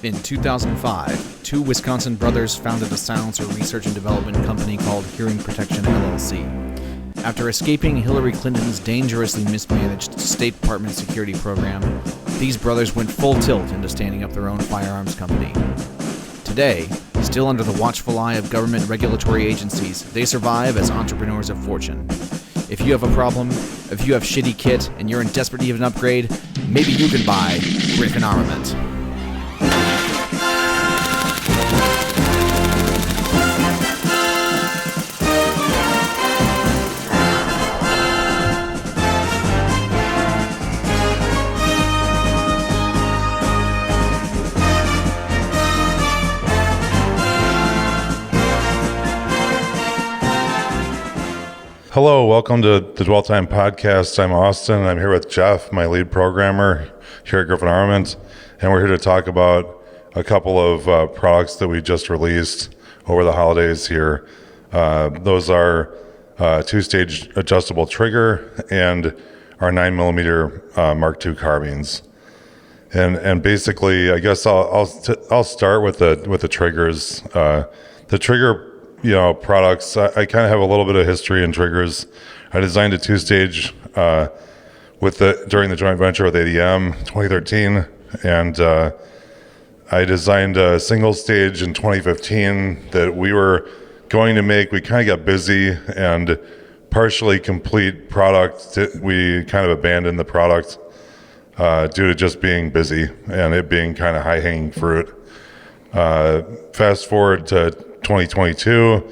In 2005, two Wisconsin brothers founded a silencer research and development company called Hearing Protection LLC. After escaping Hillary Clinton's dangerously mismanaged State Department security program, these brothers went full tilt into standing up their own firearms company. Today, still under the watchful eye of government regulatory agencies, they survive as entrepreneurs of fortune. If you have a problem, if you have shitty kit, and you're in desperate need of an upgrade, maybe you can buy Griffin Armament. Hello, welcome to the Dwell Time Podcast. I'm Austin, and I'm here with Jeff, my lead programmer here at Griffin Armament, and we're here to talk about a couple of products that we just released over the holidays here. Those are two-stage adjustable trigger and our 9mm Mark II carbines. And basically, I guess I'll start with the triggers. The trigger products, I kind of have a little bit of history in triggers. I designed a two-stage during the joint venture with ADM 2013, and I designed a single stage in 2015 that we were going to make. We kind of got busy, and partially complete product, we kind of abandoned the product due to just being busy and it being kind of high-hanging fruit. Fast forward to 2022,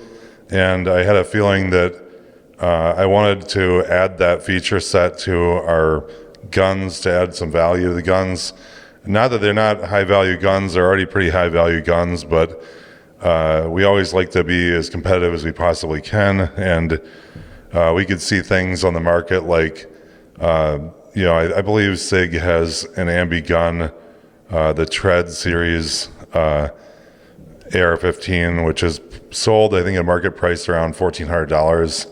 and I had a feeling that I wanted to add that feature set to our guns to add some value to the guns. Not that they're not high-value guns, they're already pretty high-value guns, but we always like to be as competitive as we possibly can, and we could see things on the market like, I believe SIG has an ambi gun, the Tread series, AR-15, which is sold, I think, at market price around $1,400.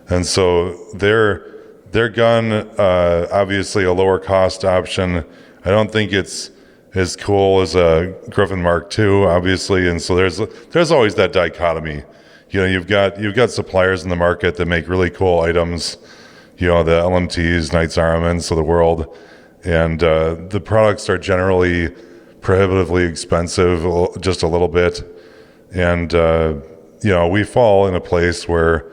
And so their gun, obviously a lower cost option. I don't think it's as cool as a Griffin Mark II, obviously. And so there's always that dichotomy. You've got suppliers in the market that make really cool items, the LMTs, Knights Armaments of the world. And the products are generally prohibitively expensive, just a little bit, and we fall in a place where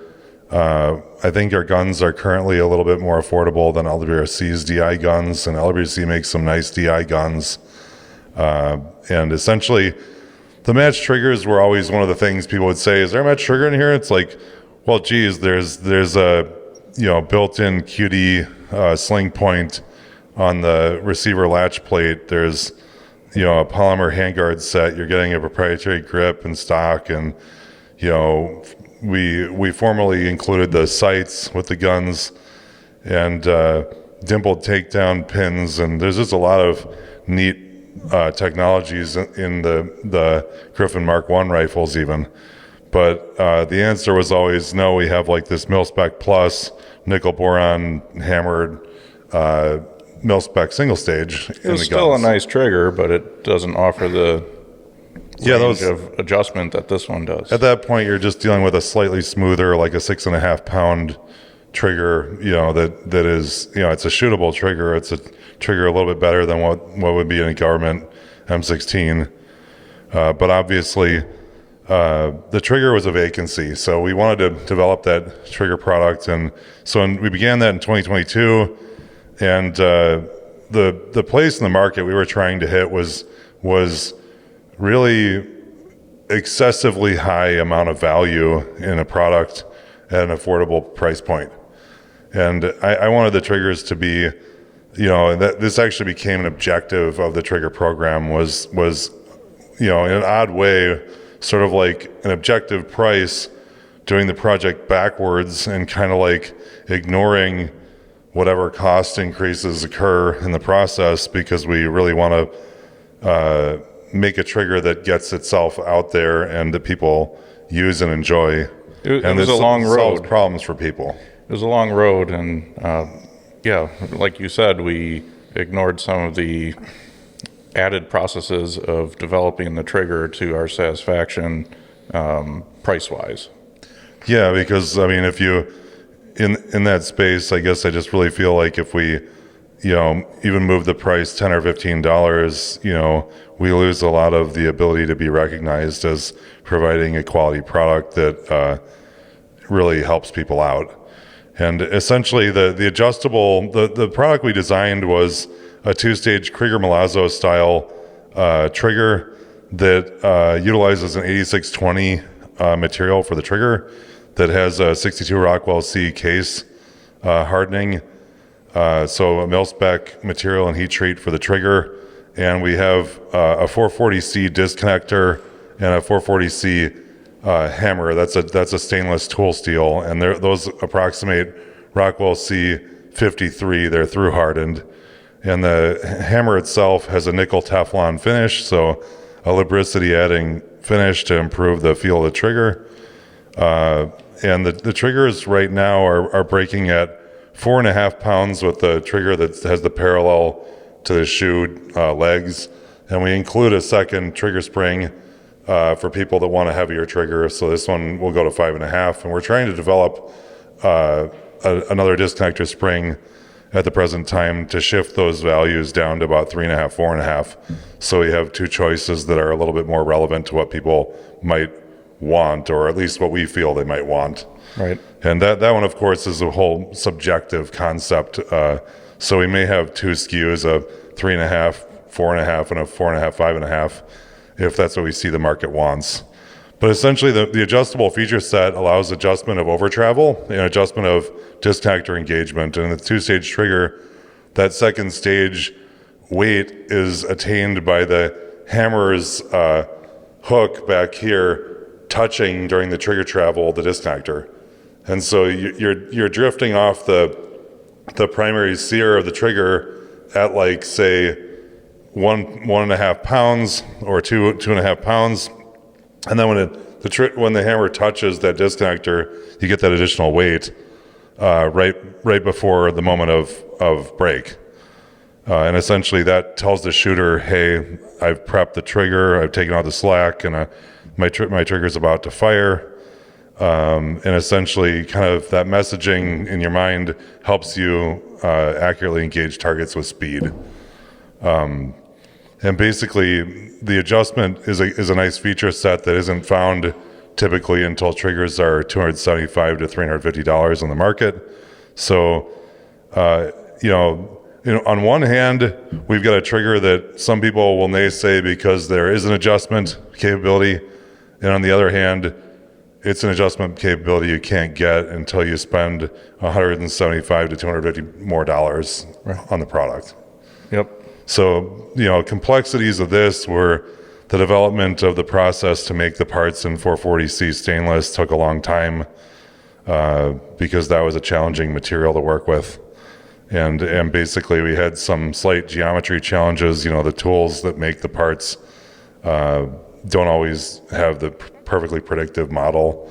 I think our guns are currently a little bit more affordable than LWRC's DI guns, and LWRC makes some nice DI guns, and essentially the match triggers were always one of the things people would say, is there a match trigger in here? It's like, well, geez, there's a built-in QD sling point on the receiver latch plate. There's a polymer handguard set. You're getting a proprietary grip and stock, and we formally included the sights with the guns and dimpled takedown pins, and there's just a lot of neat technologies in the Griffin Mark I rifles even. But the answer was always no. We have like this mil-spec plus nickel boron hammered mil-spec single stage. It's still a nice trigger, but it doesn't offer the range of adjustment that this one does. At that point, you're just dealing with a slightly smoother, like a 6.5 pound trigger. That is, it's a shootable trigger. It's a trigger a little bit better than what would be in a government M16. But obviously, the trigger was a vacancy, so we wanted to develop that trigger product, and so we began that in 2022. And the place in the market we were trying to hit was really excessively high amount of value in a product at an affordable price point. And I wanted the triggers to be, that this actually became an objective of the trigger program was in an odd way, sort of like an objective price, doing the project backwards and kind of like ignoring whatever cost increases occur in the process, because we really want to make a trigger that gets itself out there and that people use and enjoy. It was a long road. Solves problems for people. It was a long road, and like you said, we ignored some of the added processes of developing the trigger to our satisfaction, price-wise. Yeah, because I mean, if you in that space, I guess I just really feel like if we, even move the price $10 or $15, we lose a lot of the ability to be recognized as providing a quality product that really helps people out. And essentially, the adjustable, the product we designed was a two-stage Kreiger Milazzo style trigger that utilizes an 8620 material for the trigger that has a 62 Rockwell C case hardening, so a mil-spec material and heat treat for the trigger, and we have a 440C disconnector and a 440C hammer. That's a stainless tool steel, and those approximate Rockwell C53. They're through hardened, and the hammer itself has a nickel teflon finish, so a lubricity adding finish to improve the feel of the trigger. And the triggers right now are breaking at 4.5 pounds with the trigger that has the parallel to the shoe legs, and we include a second trigger spring for people that want a heavier trigger. So this one will go to 5.5, and we're trying to develop another disconnector spring at the present time to shift those values down to about 3.5, 4.5. So we have two choices that are a little bit more relevant to what people might want, or at least what we feel they might want. Right. And that one, of course, is a whole subjective concept. So we may have two SKUs, a 3.5, 4.5, and a 4.5, 5.5, if that's what we see the market wants. But essentially, the adjustable feature set allows adjustment of over travel and adjustment of disconnector engagement. And the two-stage trigger, that second stage weight is attained by the hammer's hook back here touching during the trigger travel the disconnector. And so you're drifting off the primary sear of the trigger at, like, say 1.5 pounds or 2.5 pounds, and then when the hammer touches that disconnector, you get that additional weight right before the moment of break. And essentially that tells the shooter, hey, I've prepped the trigger, I've taken out the slack, and my trigger's about to fire. And essentially kind of that messaging in your mind helps you accurately engage targets with speed. And basically the adjustment is a nice feature set that isn't found typically until triggers are $275 to $350 on the market. So, on one hand, we've got a trigger that some people will naysay because there is an adjustment capability. And on the other hand, it's an adjustment capability you can't get until you spend $175 to $250 more dollars on the product. Yep. So, complexities of this were the development of the process to make the parts in 440C stainless took a long time because that was a challenging material to work with. And basically we had some slight geometry challenges. The tools that make the parts don't always have the perfectly predictive model.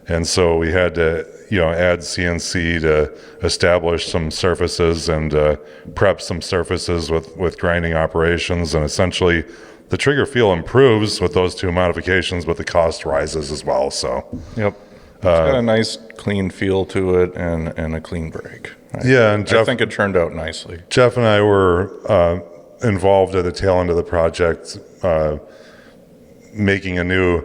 And so we had to, add CNC to establish some surfaces and prep some surfaces with grinding operations. And essentially the trigger feel improves with those two modifications, but the cost rises as well. So, yep. It's got a nice clean feel to it and a clean break. Yeah, and Jeff, I think it turned out nicely. Jeff and I were involved at the tail end of the project, making a new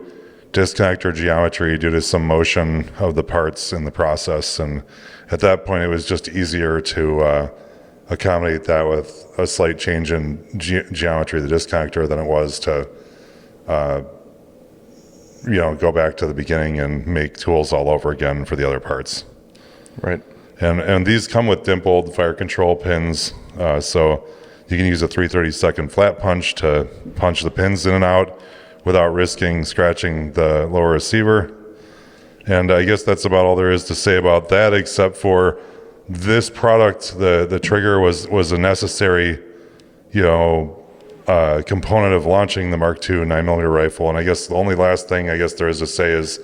disconnector geometry due to some motion of the parts in the process. And at that point, it was just easier to accommodate that with a slight change in geometry of the disconnector than it was to go back to the beginning and make tools all over again for the other parts. Right. And these come with dimpled fire control pins, so you can use a 3/32 flat punch to punch the pins in and out without risking scratching the lower receiver. And I guess that's about all there is to say about that, except for this product, the trigger was a necessary, component of launching the Mark II 9mm rifle. And I guess the only last thing I guess there is to say is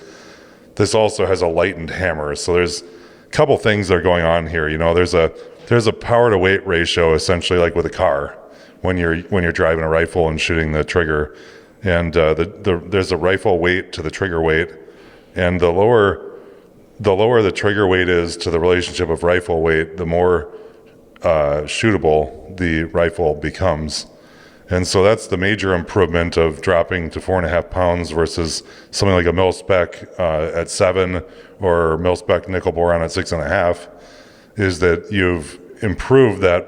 this also has a lightened hammer. So there's a couple things that are going on here. There's a power to weight ratio, essentially like with a car, when you're driving a rifle and shooting the trigger. And there's a rifle weight to the trigger weight, and the lower the trigger weight is to the relationship of rifle weight, the more shootable the rifle becomes. And so that's the major improvement of dropping to 4.5 pounds versus something like a mil-spec at 7 or mil-spec nickel boron at 6.5, is that you've improved that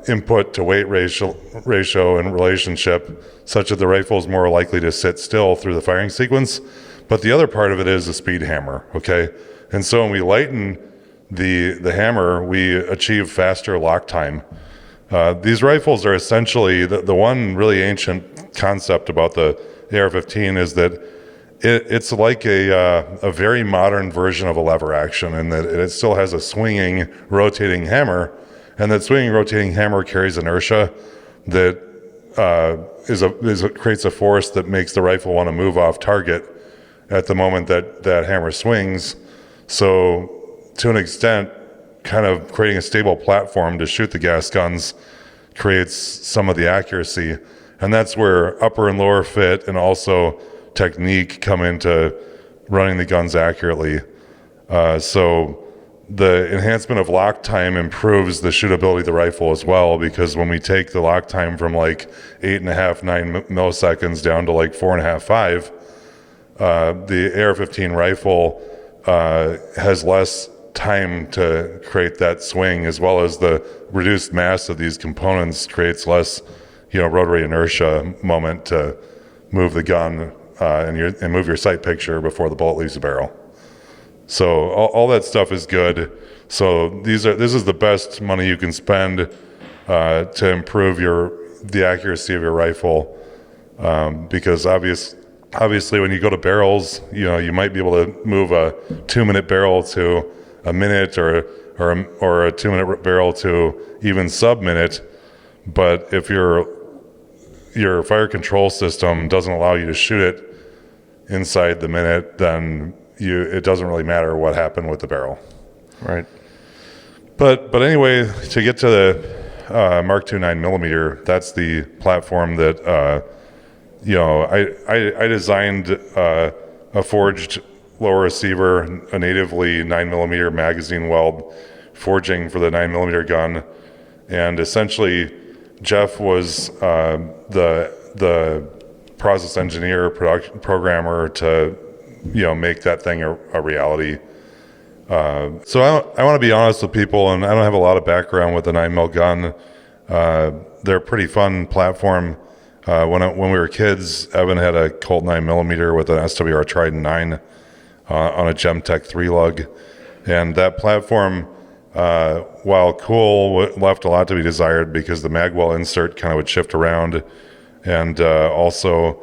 input to weight ratio and relationship such that the rifle is more likely to sit still through the firing sequence. But the other part of it is the speed hammer, okay? And so when we lighten the hammer, we achieve faster lock time. These rifles are essentially, the one really ancient concept about the AR-15 is that it's like a very modern version of a lever action, in that it still has a swinging, rotating hammer, and that swinging, rotating hammer carries inertia that creates a force that makes the rifle want to move off target at the moment that hammer swings. So to an extent, kind of creating a stable platform to shoot the gas guns creates some of the accuracy. And that's where upper and lower fit and also technique come into running the guns accurately. So the enhancement of lock time improves the shootability of the rifle as well, because when we take the lock time from like 8.5, 9 milliseconds down to like 4.5, 5, the AR-15 rifle has less time to create that swing, as well as the reduced mass of these components creates less, rotary inertia moment to move the gun and move your sight picture before the bullet leaves the barrel. So all that stuff is good. So this is the best money you can spend to improve the accuracy of your rifle, because obviously when you go to barrels, you might be able to move a 2-minute barrel to a minute, or a 2-minute barrel to even sub-minute. But if your fire control system doesn't allow you to shoot it inside the minute, then it doesn't really matter what happened with the barrel. Right. But anyway, to get to the Mark II 9mm, that's the platform that I designed a forged lower receiver, a natively 9mm magazine weld forging for the 9mm gun, and essentially Jeff was the process engineer, programmer to make that thing a reality. So I want to be honest with people, and I don't have a lot of background with the 9mm gun. They're a pretty fun platform. When we were kids, Evan had a Colt 9mm with an SWR Trident 9 on a Gemtech 3 lug, and that platform, while cool, left a lot to be desired because the magwell insert kind of would shift around, and also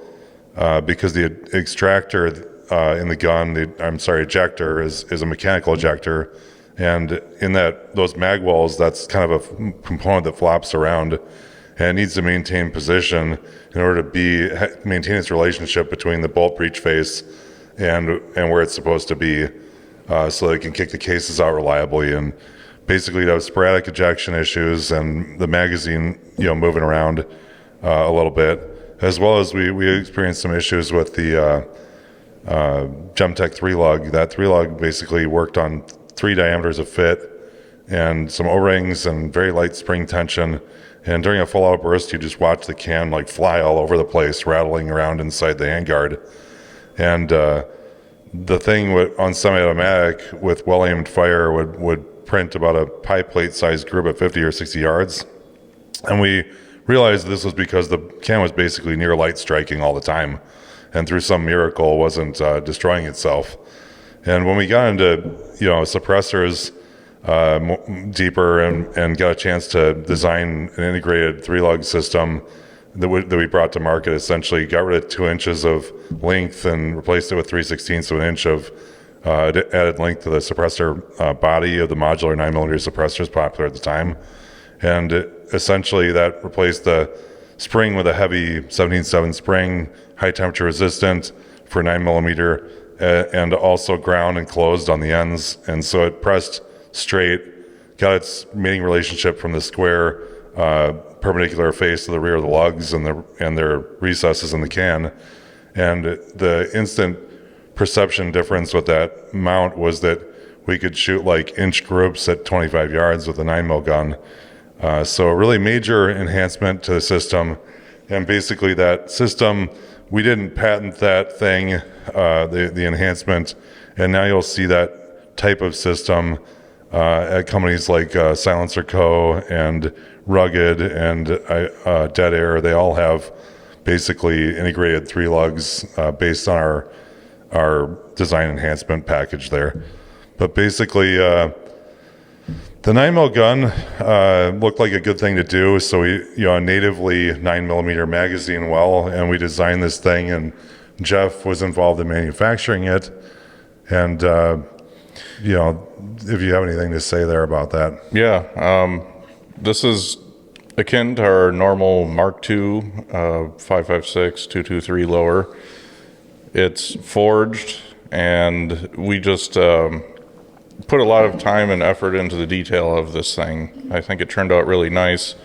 because the extractor in the gun, ejector is a mechanical ejector, and in those magwells, that's kind of a component that flops around, and it needs to maintain position in order to maintain its relationship between the bolt breech face and where it's supposed to be, so that it can kick the cases out reliably. And basically, it has sporadic ejection issues and the magazine, moving around a little bit, as well as we experienced some issues with the Gemtech 3 lug. That 3 lug basically worked on 3 diameters of fit and some O-rings and very light spring tension. And during a full outburst, you just watch the can fly all over the place, rattling around inside the handguard. And the thing on semi-automatic with well-aimed fire would print about a pie plate sized group at 50 or 60 yards. And we realized this was because the can was basically near light striking all the time, and through some miracle wasn't destroying itself. And when we got into suppressors deeper and got a chance to design an integrated 3-lug system that we brought to market, essentially got rid of 2 inches of length and replaced it with 3/16 of an inch of added length to the suppressor body of the modular 9mm suppressors popular at the time. And essentially that replaced the spring with a heavy 17/7 spring, high temperature resistant for 9mm, and also ground and closed on the ends. And so it pressed straight, got its mating relationship from the square perpendicular face to the rear of the lugs and their recesses in the can. And the instant perception difference with that mount was that we could shoot like inch groups at 25 yards with a 9mm gun. So a really major enhancement to the system. And basically that system, we didn't patent that thing, the enhancement, and now you'll see that type of system at companies like Silencer Co. and Rugged and Dead Air. They all have basically integrated 3 lugs based on our design enhancement package there. But basically, the 9mm gun looked like a good thing to do, so we, a natively 9mm magazine well, and we designed this thing, and Jeff was involved in manufacturing it. And if you have anything to say there about that. Yeah, this is akin to our normal Mark II 5.56 223 lower. It's forged, and we just put a lot of time and effort into the detail of this thing. I think it turned out really nice.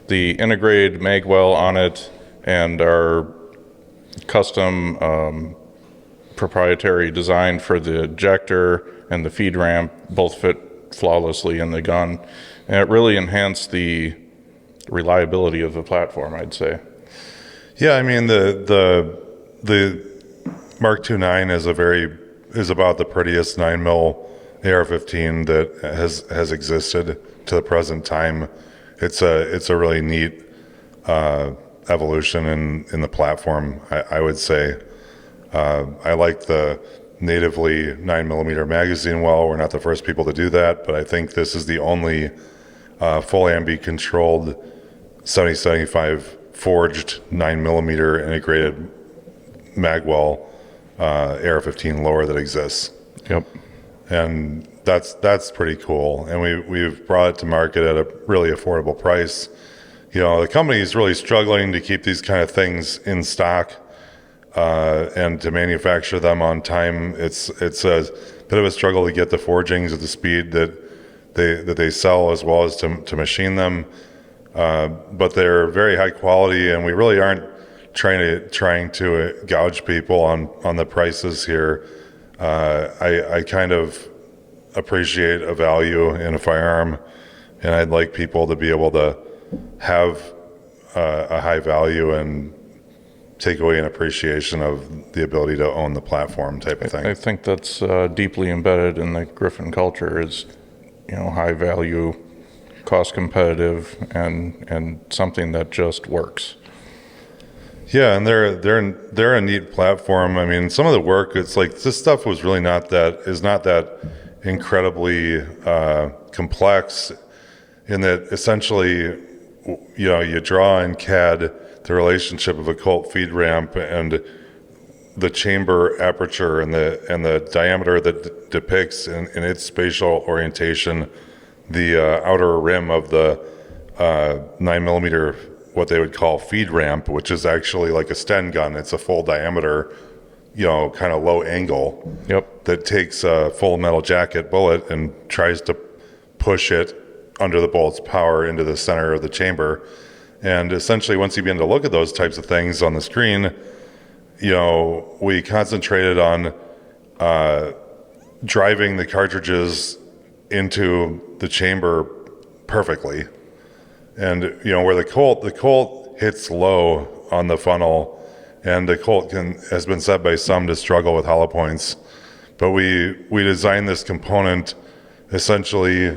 The integrated mag well on it and our custom proprietary design for the ejector and the feed ramp both fit flawlessly in the gun. And it really enhanced the reliability of the platform, I'd say. Yeah, I mean, the Mark II 9 is about the prettiest 9mm AR-15 that has existed to the present time. It's a really neat evolution in the platform, I would say. I like the natively 9mm magazine well. We're not the first people to do that, but I think this is the only full-ambi controlled 7075 forged 9mm integrated magwell AR-15 lower that exists. Yep. And that's pretty cool. And we've brought it to market at a really affordable price. The company is really struggling to keep these kind of things in stock and to manufacture them on time. It's a bit of a struggle to get the forgings at the speed that they sell, as well as to machine them. But they're very high quality, and we really aren't trying to gouge people on the prices here. I kind of appreciate a value in a firearm, and I'd like people to be able to have a high value and take away an appreciation of the ability to own the platform type of thing. I think that's deeply embedded in the Griffin culture is, high value, cost competitive, and something that just works. Yeah, and they're a neat platform. I mean, some of the work, it's like this stuff was really not that incredibly complex, in that essentially, you draw in CAD the relationship of a Colt feed ramp and the chamber aperture and the diameter that depicts in its spatial orientation the outer rim of the 9mm, what they would call feed ramp, which is actually like a Sten gun. It's a full diameter, kind of low angle. Yep. That takes a full metal jacket bullet and tries to push it under the bullet's power into the center of the chamber. And essentially, once you begin to look at those types of things on the screen, we concentrated on driving the cartridges into the chamber perfectly. And where the Colt hits low on the funnel, and the Colt has been said by some to struggle with hollow points, but we designed this component essentially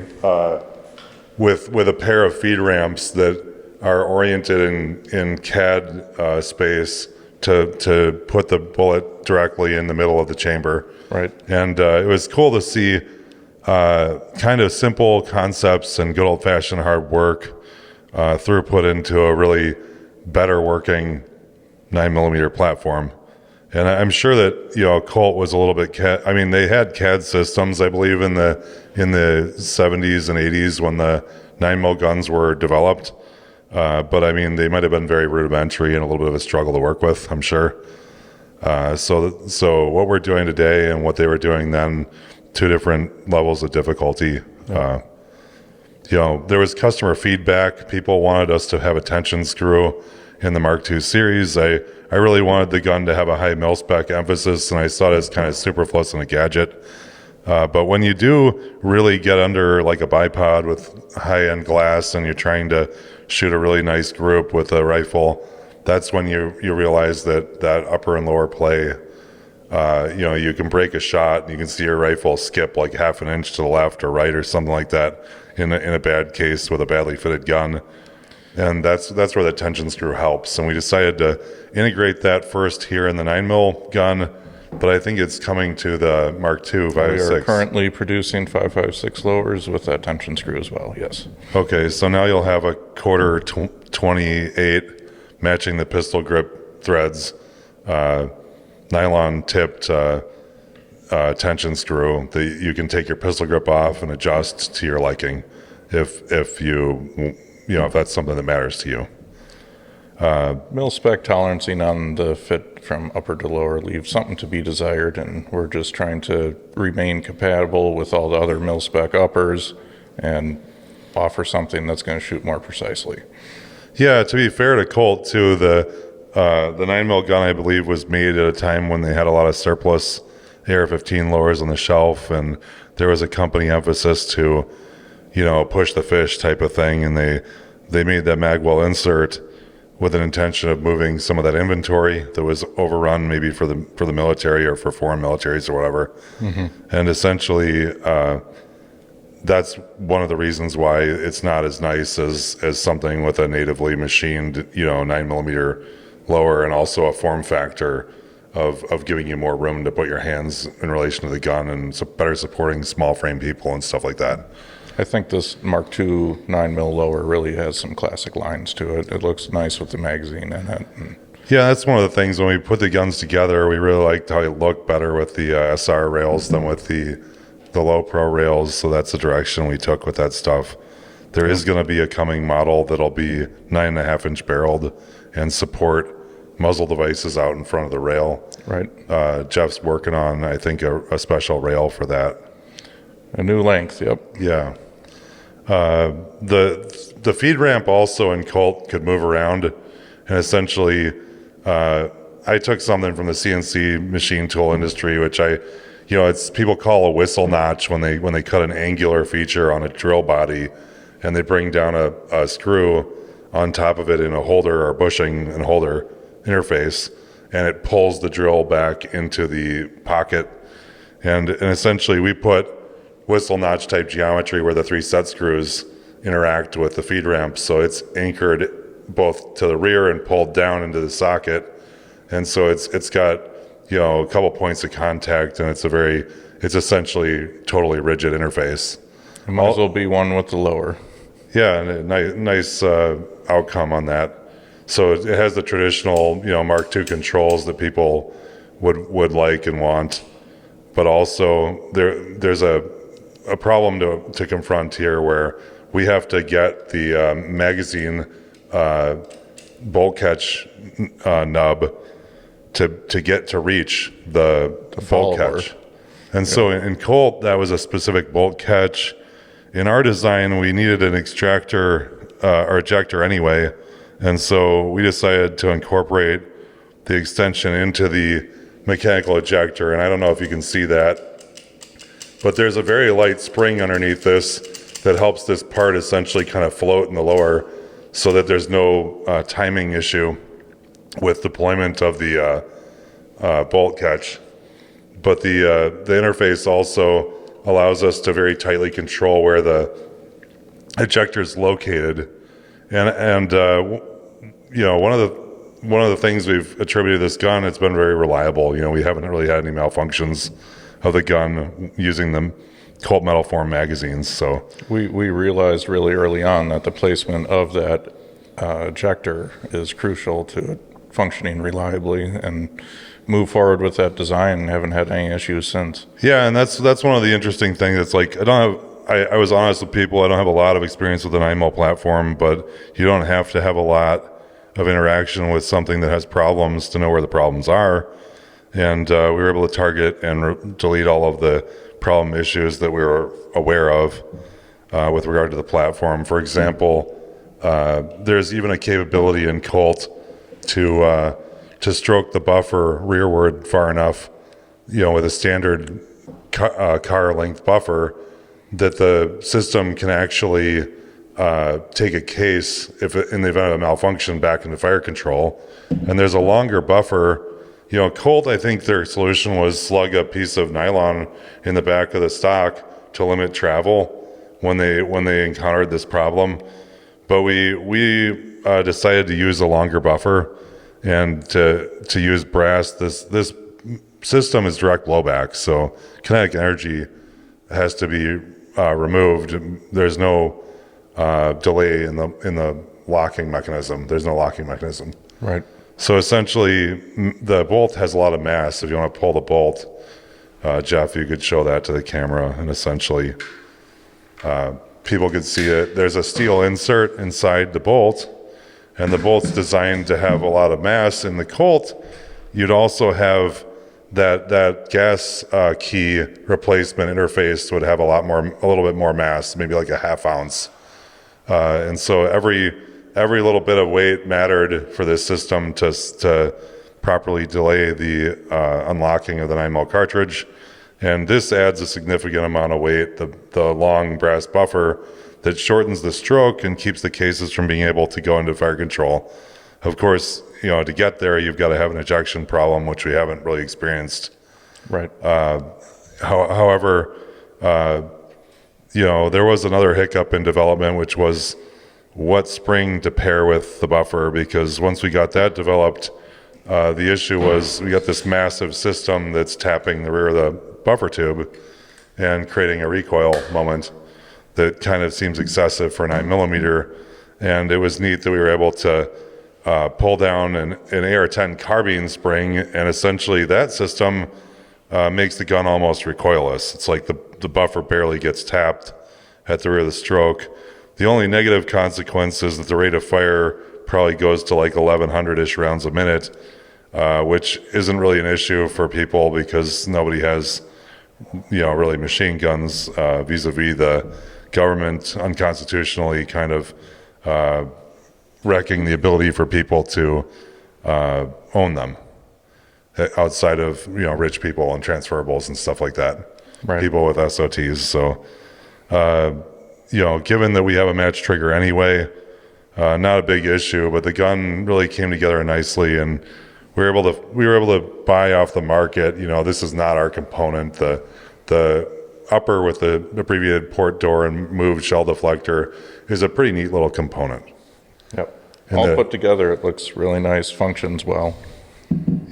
with a pair of feed ramps that are oriented in CAD space to put the bullet directly in the middle of the chamber. Right. And it was cool to see kind of simple concepts and good old-fashioned hard work throughput into a really better working 9mm platform. And I'm sure that Colt was a little bit they had CAD systems, I believe, in the 70s and 80s when the 9mm guns were developed. But I mean, they might have been very rudimentary and a little bit of a struggle to work with, I'm sure. So what we're doing today and what they were doing then, two different levels of difficulty. there was customer feedback. People wanted us to have a tension screw in the Mark II series. I really wanted the gun to have a high mil-spec emphasis, and I saw it as kind of superfluous in a gadget. But when you do really get under like a bipod with high-end glass and you're trying to shoot a really nice group with a rifle, that's when you realize that upper and lower play, you can break a shot and you can see your rifle skip like half an inch to the left or right or something like that in a bad case with a badly fitted gun. And that's where the tension screw helps. And we decided to integrate that first here in the 9mm gun, but I think it's coming to the Mark II 5.56. We are currently producing 5.56 lowers with that tension screw as well, yes. Okay, so now you'll have a quarter 28 matching the pistol grip threads, nylon tipped tension screw that you can take your pistol grip off and adjust to your liking if that's something that matters to you. Mil-spec tolerancing on the fit from upper to lower leaves something to be desired, and we're just trying to remain compatible with all the other mil-spec uppers and offer something that's going to shoot more precisely. Yeah, to be fair to Colt too, the 9mm gun I believe was made at a time when they had a lot of surplus AR-15 lowers on the shelf, and there was a company emphasis to push the fish type of thing, and they made that magwell insert with an intention of moving some of that inventory that was overrun maybe for the military or for foreign militaries or whatever. Mm-hmm. And essentially that's one of the reasons why it's not as nice as something with a natively machined 9mm lower, and also a form factor of giving you more room to put your hands in relation to the gun and better supporting small frame people and stuff like that. I think this Mark II 9mm lower really has some classic lines to it. It looks nice with the magazine in it. Yeah, that's one of the things when we put the guns together, we really liked how it looked better with the SR rails than with the low pro rails. So that's the direction we took with that stuff. There is going to be a coming model that'll be 9.5-inch barreled and support muzzle devices out in front of the rail. Right. Jeff's working on, I think, a special rail for that. A new length, yep. Yeah. The feed ramp also in Colt could move around, and essentially I took something from the CNC machine tool industry, which it's people call a whistle notch when they cut an angular feature on a drill body, and they bring down a screw on top of it in a holder or bushing and holder interface, and it pulls the drill back into the pocket. And essentially we put whistle notch type geometry where the 3 set screws interact with the feed ramp, so it's anchored both to the rear and pulled down into the socket, and so it's got a couple points of contact, and it's essentially totally rigid interface. It might as well be one with the lower. Yeah, and a nice outcome on that. So it has the traditional Mark II controls that people would like and want, but also there's a problem to confront here where we have to get the magazine bolt catch nub to get to reach the bolt catch. And so in Colt, that was a specific bolt catch. In our design, we needed an extractor or ejector anyway, and so we decided to incorporate the extension into the mechanical ejector. And I don't know if you can see that, but there's a very light spring underneath this that helps this part essentially kind of float in the lower, so that there's no timing issue with deployment of the bolt catch. But the interface also allows us to very tightly control where the ejector is located, and one of the things we've attributed to this gun, it's been very reliable. We haven't really had any malfunctions of the gun using the Colt metal form magazines. So we realized really early on that the placement of that ejector is crucial to it functioning reliably, and move forward with that design and haven't had any issues since. Yeah, and that's one of the interesting things. It's like I was honest with people, I don't have a lot of experience with the 9mm platform, but you don't have to have a lot of interaction with something that has problems to know where the problems are. And we were able to target and delete all of the problem issues that we were aware of. with regard to the platform. For example, there's even a capability in Colt to stroke the buffer rearward far enough, with a standard car length buffer, that the system can actually take a case, in the event of a malfunction, back into fire control. And there's a longer buffer. Colt, I think their solution was slug a piece of nylon in the back of the stock to limit travel when they encountered this problem. But we decided to use a longer buffer and to use brass. This system is direct blowback, so kinetic energy has to be removed. There's no delay in the locking mechanism. There's no locking mechanism. Right. So essentially, the bolt has a lot of mass. If you want to pull the bolt, Jeff, you could show that to the camera, and essentially, people could see it. There's a steel insert inside the bolt, and the bolt's designed to have a lot of mass. In the Colt, you'd also have that gas key replacement interface would have a little bit more mass, maybe like a half ounce. And so every little bit of weight mattered for this system to properly delay the unlocking of the 9mm cartridge. And this adds a significant amount of weight, the long brass buffer that shortens the stroke and keeps the cases from being able to go into fire control. Of course, to get there, you've got to have an ejection problem, which we haven't really experienced. Right. However, there was another hiccup in development, which was what spring to pair with the buffer, because once we got that developed, the issue was we got this massive system that's tapping the rear of the buffer tube and creating a recoil moment that kind of seems excessive for 9mm. And it was neat that we were able to pull down an AR-10 carbine spring, and essentially that system makes the gun almost recoilless. It's like the buffer barely gets tapped at the rear of the stroke. The only negative consequence is that the rate of fire probably goes to like 1,100-ish rounds a minute, which isn't really an issue for people because nobody has, really machine guns vis-a-vis the government unconstitutionally kind of wrecking the ability for people to own them outside of, rich people and transferables and stuff like that. Right. People with SOTs. So, given that we have a match trigger anyway, not a big issue, but the gun really came together nicely, and we were able to buy off the market. This is not our component. The upper with the abbreviated port door and moved shell deflector is a pretty neat little component. Yep. All put together, it looks really nice, functions well.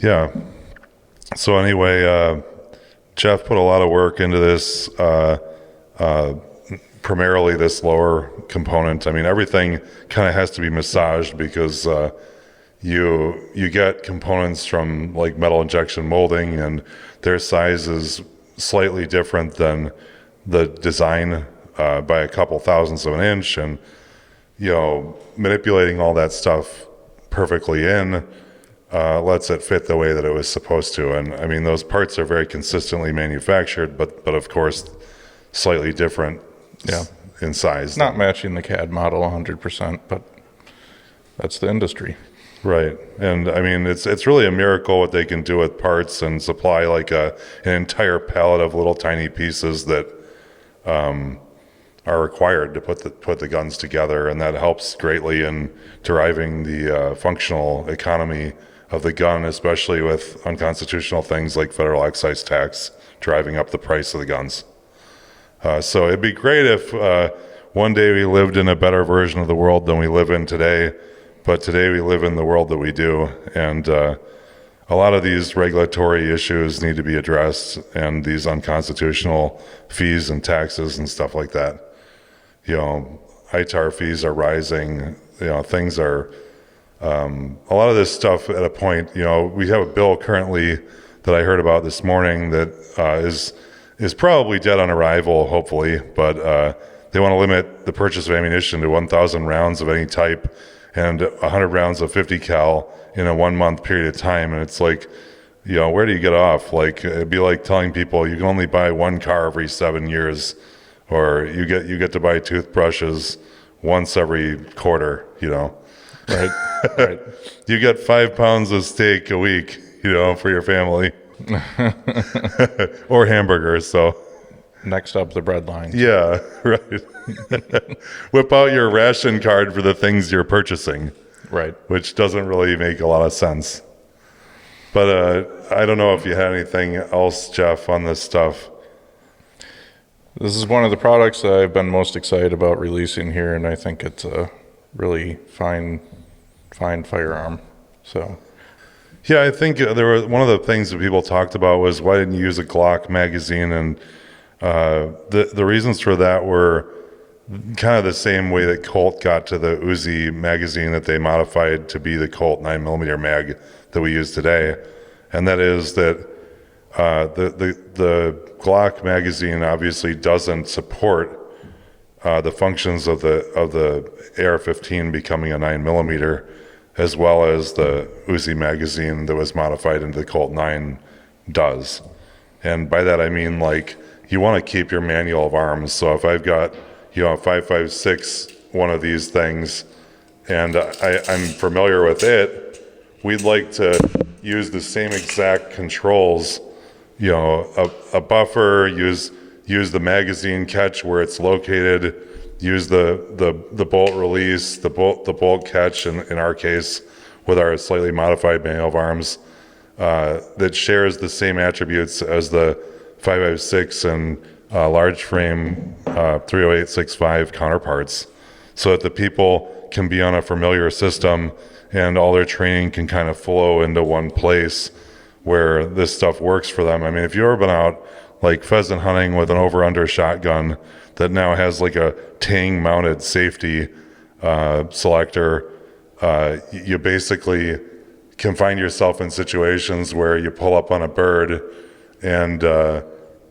Yeah. So anyway, Jeff put a lot of work into this, primarily this lower component. I mean, everything kind of has to be massaged because you get components from like metal injection molding, and their size is slightly different than the design by a couple thousandths of an inch, and manipulating all that stuff perfectly in lets it fit the way that it was supposed to. And I mean, those parts are very consistently manufactured, but of course slightly different in size. Not matching the CAD model 100%, but that's the industry. Right. And I mean, it's really a miracle what they can do with parts and supply like an entire pallet of little tiny pieces that are required to put the guns together, and that helps greatly in deriving the functional economy of the gun, especially with unconstitutional things like federal excise tax driving up the price of the guns. So it'd be great if one day we lived in a better version of the world than we live in today, but today we live in the world that we do, and a lot of these regulatory issues need to be addressed, and these unconstitutional fees and taxes and stuff like that. ITAR fees are rising, things are, a lot of this stuff at a point, we have a bill currently that I heard about this morning that is probably dead on arrival, hopefully, but they want to limit the purchase of ammunition to 1,000 rounds of any type and 100 rounds of 50 cal in a 1 month period of time. And it's like, where do you get off? Like, it'd be like telling people you can only buy one car every 7 years or you get to buy toothbrushes once every quarter, you know. Right. Right. You get 5 pounds of steak a week, you know, for your family. Or hamburgers, so. Next up, the bread line. Yeah, right. Whip out your ration card for the things you're purchasing. Right. Which doesn't really make a lot of sense. But I don't know if you had anything else, Jeff, on this stuff. This is one of the products that I've been most excited about releasing here, and I think it's a really fine firearm. So, yeah, I think one of the things that people talked about was why didn't you use a Glock magazine, and the reasons for that were kind of the same way that Colt got to the Uzi magazine that they modified to be the Colt 9mm mag that we use today, and that is that the Glock magazine obviously doesn't support the functions of the AR-15 becoming a 9mm, as well as the Uzi magazine that was modified into the Colt 9 does. And by that I mean, like, you want to keep your manual of arms. So if I've got, you know, a 5.56, one of these things, and I'm familiar with it, we'd like to use the same exact controls, you know, a buffer, use the magazine catch where it's located, use the bolt release, the bolt catch in our case with our slightly modified manual of arms, that shares the same attributes as the 5.56 and large frame 308/65 counterparts, so that the people can be on a familiar system and all their training can kind of flow into one place where this stuff works for them. I mean, if you've ever been out like pheasant hunting with an over-under shotgun that now has like a tang mounted safety selector, you basically can find yourself in situations where you pull up on a bird and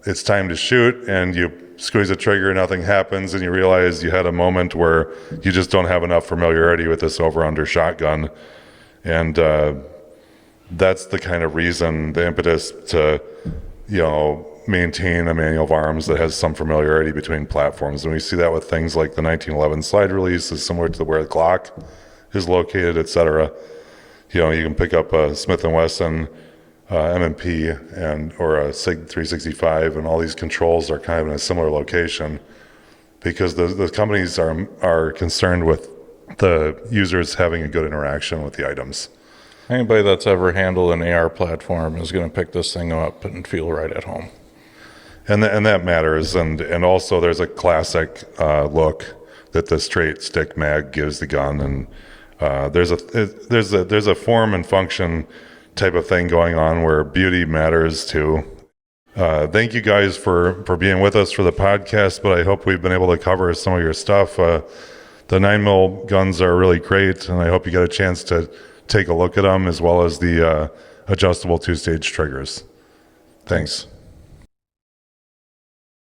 it's time to shoot, and you squeeze the trigger, nothing happens, and you realize you had a moment where you just don't have enough familiarity with this over-under shotgun. And that's the kind of reason, the impetus to, you know, maintain a manual of arms that has some familiarity between platforms. And we see that with things like the 1911 slide release is similar to where the Glock is located, etc. You know, you can pick up a Smith & Wesson M&P or a SIG 365, and all these controls are kind of in a similar location because the companies are concerned with the users having a good interaction with the items. Anybody that's ever handled an AR platform is going to pick this thing up and feel right at home. And that matters. And also there's a classic look that the straight stick mag gives the gun, and there's a form and function type of thing going on where beauty matters too. Thank you guys for being with us for the podcast, but I hope we've been able to cover some of your stuff. The 9mm guns are really great, and I hope you get a chance to take a look at them, as well as the adjustable 2-stage triggers. Thanks.